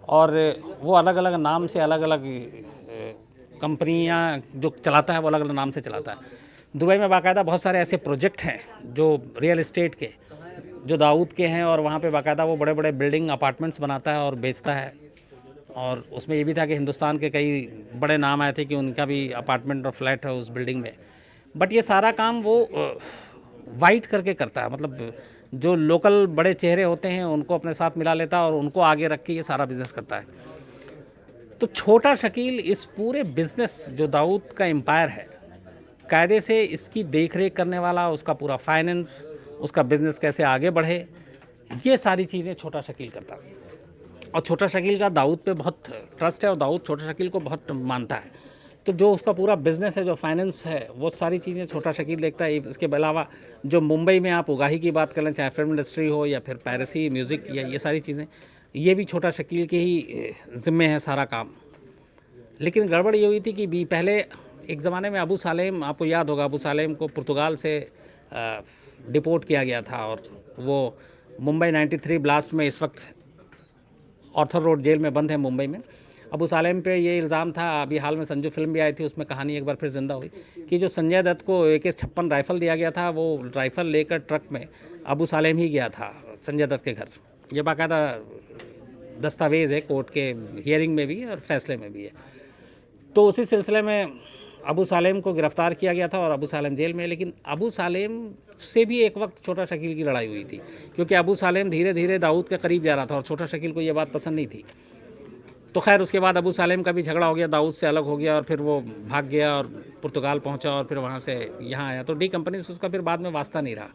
और वो अलग अलग नाम से अलग अलग कंपनियां जो चलाता है वो अलग अलग नाम से चलाता है। दुबई में बाकायदा बहुत सारे ऐसे प्रोजेक्ट हैं जो रियल एस्टेट के, जो दाऊद के हैं, और वहाँ पे बाकायदा वो बड़े बड़े बिल्डिंग अपार्टमेंट्स बनाता है और बेचता है। और उसमें ये भी था कि हिंदुस्तान के कई बड़े नाम आए थे कि उनका भी अपार्टमेंट और फ्लैट है उस बिल्डिंग में। बट ये सारा काम वो वाइट करके करता है, मतलब जो लोकल बड़े चेहरे होते हैं उनको अपने साथ मिला लेता है और उनको आगे रख के ये सारा बिज़नेस करता है। तो छोटा शकील इस पूरे बिज़नेस जो दाऊद का एम्पायर है, कायदे से इसकी देख रेख करने वाला, उसका पूरा फाइनेंस, उसका बिज़नेस कैसे आगे बढ़े, ये सारी चीज़ें छोटा शकील करता है। और छोटा शकील का दाऊद पे बहुत ट्रस्ट है और दाऊद छोटा शकील को बहुत मानता है। तो जो उसका पूरा बिज़नेस है, जो फाइनेंस है, वो सारी चीज़ें छोटा शकील देखता है। इसके अलावा जो मुंबई में आप उगाही की बात करें, चाहे फिल्म इंडस्ट्री हो या फिर पायरेसी, म्यूज़िक, या ये सारी चीज़ें, ये भी छोटा शकील के ही ज़िम्मे है सारा काम। लेकिन गड़बड़ ये हुई थी कि पहले एक ज़माने में अबू सालेम, आपको याद होगा, अबू सालेम को पुर्तगाल से डिपोर्ट किया गया था और वो मुंबई 93 ब्लास्ट में इस वक्त ऑर्थर रोड जेल में बंद है मुंबई में। अबू सालेम पे ये इल्ज़ाम था, अभी हाल में संजू फिल्म भी आई थी, उसमें कहानी एक बार फिर ज़िंदा हुई कि जो संजय दत्त को AK-56 राइफ़ल दिया गया था, वो राइफ़ल लेकर ट्रक में अबू सालेम ही गया था संजय दत्त के घर। ये बाकायदा दस्तावेज़ है, कोर्ट के हियरिंग में भी है और फैसले में भी है। तो उसी सिलसिले में अबू सालेम को गिरफ़्तार किया गया था और अबू सालेम जेल में। लेकिन अबू सालेम से भी एक वक्त छोटा शकील की लड़ाई हुई थी, क्योंकि अबू सालेम धीरे धीरे दाऊद के करीब जा रहा था और छोटा शकील को ये बात पसंद नहीं थी। तो खैर उसके बाद अबू सालेम का भी झगड़ा हो गया, दाऊद से अलग हो गया और फिर वो भाग गया और पुर्तगाल पहुंचा और फिर वहाँ से यहाँ आया। तो डी कंपनी से उसका फिर बाद में वास्ता नहीं रहा।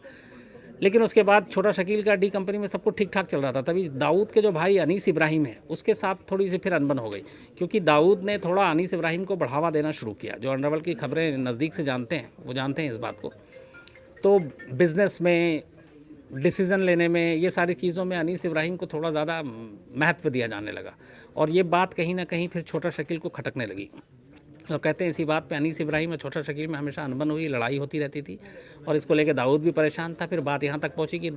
लेकिन उसके बाद छोटा शकील का डी कंपनी में सब कुछ ठीक ठाक चल रहा था। तभी दाऊद के जो भाई अनीस इब्राहिम है, उसके साथ थोड़ी सी फिर अनबन हो गई, क्योंकि दाऊद ने थोड़ा अनीस इब्राहिम को बढ़ावा देना शुरू किया। जो अंडरवर्ल्ड की खबरें नज़दीक से जानते हैं वो जानते हैं इस बात को। तो बिज़नेस में, डिसीज़न लेने में, ये सारी चीज़ों में अनीस इब्राहिम को थोड़ा ज़्यादा महत्व दिया जाने लगा और ये बात कहीं ना कहीं फिर छोटा शकील को खटकने लगी। और कहते हैं इसी बात पे अनीस इब्राहिम और छोटा शकील में हमेशा अनबन हुई, लड़ाई होती रहती थी और इसको लेकर दाऊद भी परेशान था। फिर बात यहाँ तक पहुँची कि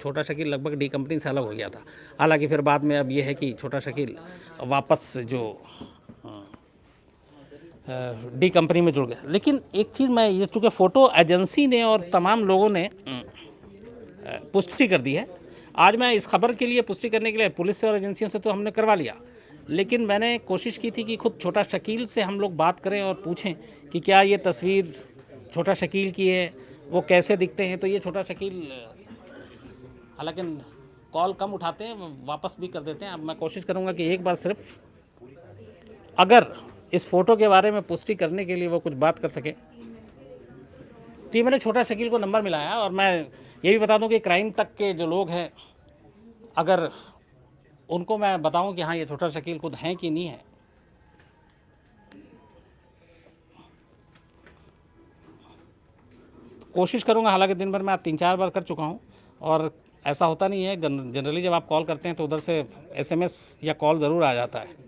छोटा शकील लगभग डी कंपनी से अलग हो गया था। हालांकि फिर बाद में अब ये है कि छोटा शकील वापस जो डी कंपनी में जुड़ गया। लेकिन एक चीज़ मैं ये, चूँकि फ़ोटो एजेंसी ने और तमाम लोगों ने पुष्टि कर दी है, आज मैं इस खबर के लिए पुष्टि करने के लिए पुलिस से और एजेंसियों से तो हमने करवा लिया, लेकिन मैंने कोशिश की थी कि खुद छोटा शकील से हम लोग बात करें और पूछें कि क्या ये तस्वीर छोटा शकील की है, वो कैसे दिखते हैं। तो ये छोटा शकील हालांकि कॉल कम उठाते हैं, वापस भी कर देते हैं। अब मैं कोशिश करूंगा कि एक बार सिर्फ अगर इस फ़ोटो के बारे में पुष्टि करने के लिए वो कुछ बात कर सके। तो ये मैंने छोटा शकील को नंबर मिलाया, और मैं ये भी बता दूं कि क्राइम तक के जो लोग हैं, अगर उनको मैं बताऊं कि हाँ ये छोटा शकील खुद हैं कि नहीं है, कोशिश करूंगा। हालांकि दिन भर मैं 3-4 बार कर चुका हूं, और ऐसा होता नहीं है। जनरली जब आप कॉल करते हैं तो उधर से SMS या कॉल ज़रूर आ जाता है।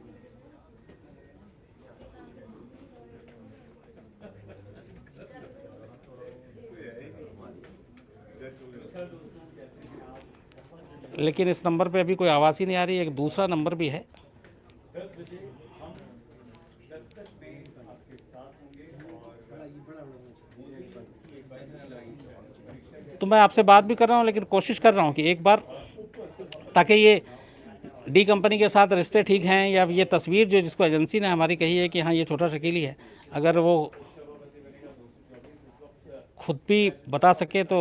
लेकिन इस नंबर पे अभी कोई आवाज़ ही नहीं आ रही। एक दूसरा नंबर भी है, तो मैं आपसे बात भी कर रहा हूँ, लेकिन कोशिश कर रहा हूँ कि एक बार, ताकि ये डी कंपनी के साथ रिश्ते ठीक हैं, या ये तस्वीर जो जिसको एजेंसी ने हमारी कही है कि हाँ ये छोटा शकील ही है, अगर वो खुद भी बता सके तो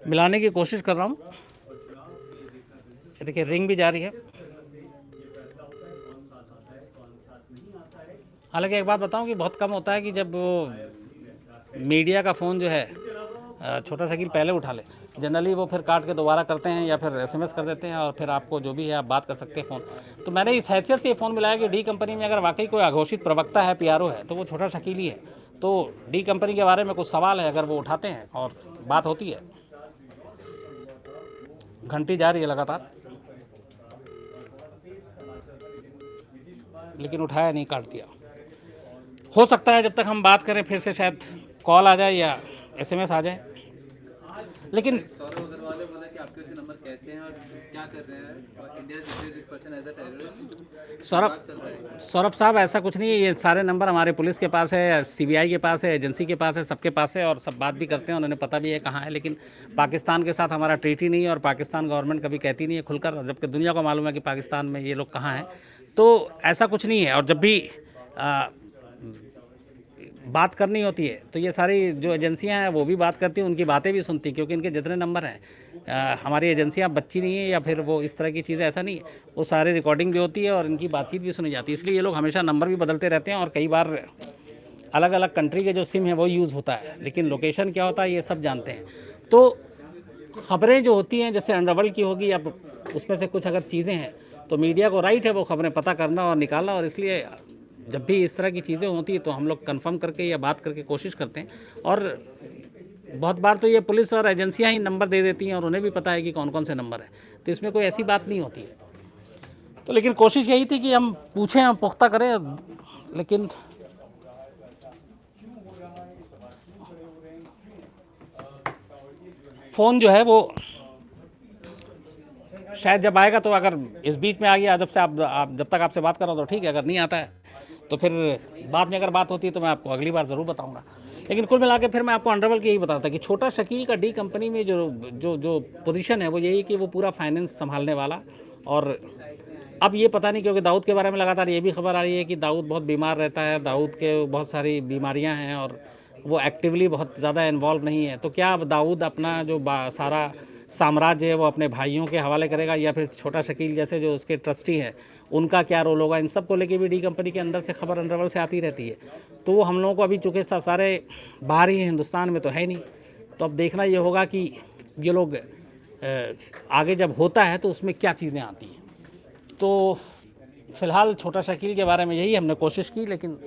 मिलाने की कोशिश कर रहा हूँ। देखिए रिंग भी जा रही है। हालांकि एक बात बताऊं कि बहुत कम होता है कि जब वो मीडिया का फ़ोन जो है छोटा शकील पहले उठा ले। जनरली वो फिर काट के दोबारा करते हैं या फिर SMS कर देते हैं, और फिर आपको जो भी है आप बात कर सकते हैं फ़ोन। तो मैंने इस हैसियत से ये फ़ोन मिलाया कि डी कंपनी में अगर वाकई कोई अघोषित प्रवक्ता है, PRO है, तो वो छोटा शकील ही है। तो डी कंपनी के बारे में कुछ सवाल है, अगर वो उठाते हैं और बात होती है। घंटी जा रही है लगातार, लेकिन उठाया नहीं, काट दिया। हो सकता है जब तक हम बात करें फिर से शायद कॉल आ जाए या SMS आ जाए। लेकिन सौरभ अग्रवाल ने बोला कि आपके उसे नंबर कैसे हैं और क्या कर रहे हैं, और India is this person as a terrorist. Saurabh साहब, ऐसा कुछ नहीं है। ये सारे नंबर हमारे पुलिस के पास है, CBI के पास है, एजेंसी के पास है, सबके पास है, और सब बात भी करते हैं। उन्हें पता भी है कहाँ है। लेकिन पाकिस्तान के साथ हमारा ट्रीटी नहीं है, और पाकिस्तान गवर्नमेंट कभी कहती नहीं है खुलकर, जबकि दुनिया को मालूम है कि पाकिस्तान में ये लोग कहाँ हैं। तो ऐसा कुछ नहीं है। और जब भी बात करनी होती है तो ये सारी जो एजेंसियां हैं वो भी बात करती हैं, उनकी बातें भी सुनती, क्योंकि इनके जितने नंबर हैं, हमारी एजेंसियां बच्ची नहीं है या फिर वो इस तरह की चीज़ें, ऐसा नहीं है। वो सारी रिकॉर्डिंग भी होती है और इनकी बातचीत भी सुनी जाती है। इसलिए ये लोग हमेशा नंबर भी बदलते रहते हैं, और कई बार अलग अलग कंट्री के जो सिम है वो यूज़ होता है, लेकिन लोकेशन क्या होता है ये सब जानते हैं। तो खबरें जो होती हैं, जैसे अंडरवर्ल्ड की होगी या उसमें से कुछ अगर चीज़ें हैं, तो मीडिया को राइट है वो खबरें पता करना और निकालना। और इसलिए जब भी इस तरह की चीज़ें होती हैं तो हम लोग कंफर्म करके या बात करके कोशिश करते हैं। और बहुत बार तो ये पुलिस और एजेंसियां ही नंबर दे देती हैं, और उन्हें भी पता है कि कौन कौन से नंबर हैं, तो इसमें कोई ऐसी बात नहीं होती है। तो लेकिन कोशिश यही थी कि हम पूछें, हम पुख्ता करें। लेकिन फ़ोन जो है वो शायद जब आएगा, तो अगर इस बीच में आ गया, जब से आप जब तक आपसे बात कर रहा हूँ तो ठीक है, अगर नहीं आता है तो फिर बाद में अगर बात होती है तो मैं आपको अगली बार ज़रूर बताऊंगा। लेकिन कुल मिला के फिर मैं आपको अंडरवर्ल्ड की यही बताता था कि छोटा शकील का डी कंपनी में जो जो जो पोजीशन है वो यही कि वो पूरा फाइनेंस संभालने वाला। और अब ये पता नहीं, क्योंकि दाऊद के बारे में लगातार ये भी खबर आ रही है कि दाऊद बहुत बीमार रहता है, दाऊद के बहुत सारी बीमारियां हैं और वो एक्टिवली बहुत ज़्यादा इन्वॉल्व नहीं है। तो क्या अब दाऊद अपना जो सारा साम्राज्य है वो अपने भाइयों के हवाले करेगा, या फिर छोटा शकील जैसे जो उसके ट्रस्टी हैं उनका क्या रोल होगा? इन सब को लेके भी डी कंपनी के अंदर से खबर अंडरवर्ल्ड से आती रहती है। तो वो हम लोगों को अभी चूँकि सारे बाहर ही हैं, हिंदुस्तान में तो है नहीं। तो अब देखना ये होगा कि ये लोग आगे जब होता है तो उसमें क्या चीज़ें आती हैं। तो फ़िलहाल छोटा शकील के बारे में यही हमने कोशिश की, लेकिन